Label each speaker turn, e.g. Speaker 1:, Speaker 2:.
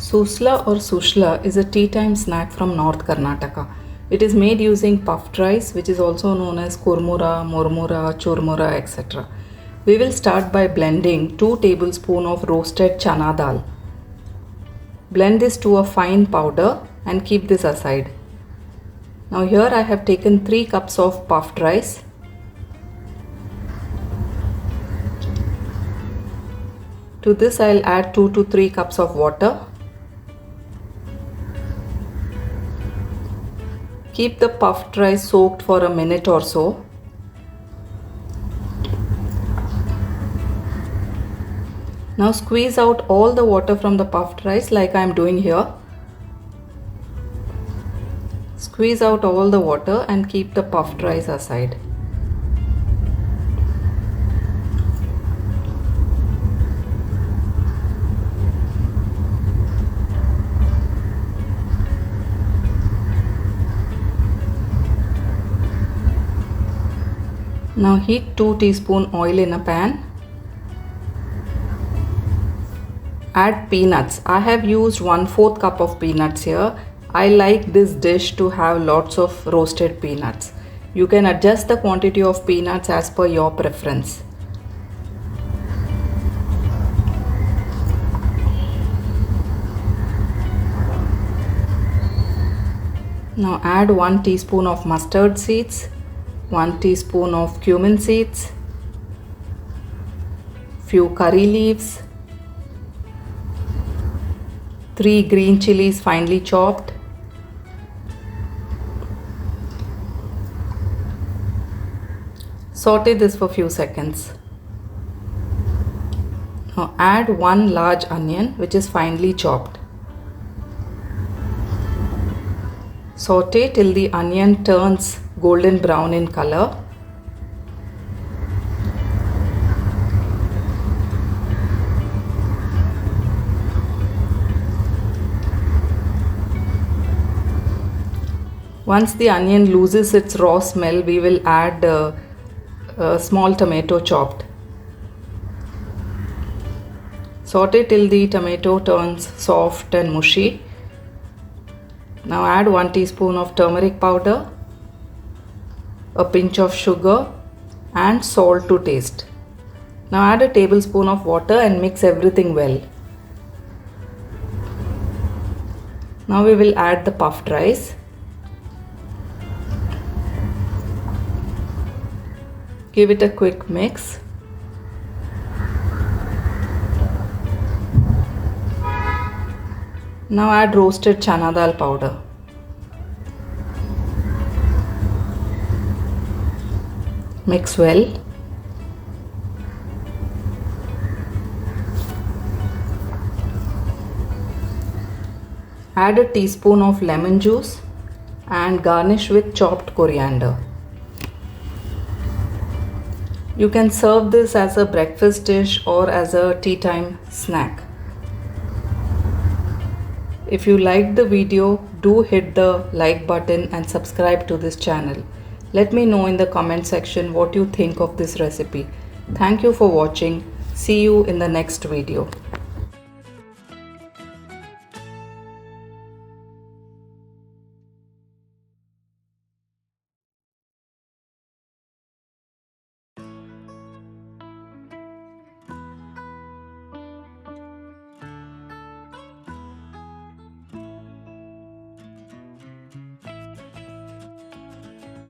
Speaker 1: Susla or Sushla is a tea time snack from North Karnataka. It is made using puffed rice, which is also known as Kurmura, Murmura, Churmura, etc. We will start by blending 2 tablespoons of roasted chana dal. Blend this to a fine powder and keep this aside. Now here I have taken 3 cups of puffed rice. To this I will add 2 to 3 cups of water. Keep the puffed rice soaked for a minute or so. Now squeeze out all the water from the puffed rice like I am doing here. Squeeze out all the water and keep the puffed rice aside. Now heat 2 teaspoon oil in a pan. Add peanuts. I have used 1/4 cup of peanuts here. I like this dish to have lots of roasted peanuts. You can adjust the quantity of peanuts as per your preference. Now add 1 teaspoon of mustard seeds, 1 teaspoon of cumin seeds, few curry leaves, 3 green chilies finely chopped, saute this for few seconds. Now add 1 large onion which is finely chopped. Saute till the onion turns golden brown in color. Once the onion loses its raw smell, we will add a small tomato chopped. Saute till the tomato turns soft and mushy. Now add 1 teaspoon of turmeric powder, a pinch of sugar and salt to taste. Now add a tablespoon of water and mix everything well. Now we will add the puffed rice. Give it a quick mix. Now add roasted chana dal powder. Mix well. Add a teaspoon of lemon juice and garnish with chopped coriander. You can serve this as a breakfast dish or as a tea time snack. If you liked the video, do hit the like button and subscribe to this channel. Let me know in the comment section what you think of this recipe. Thank you for watching. See you in the next video.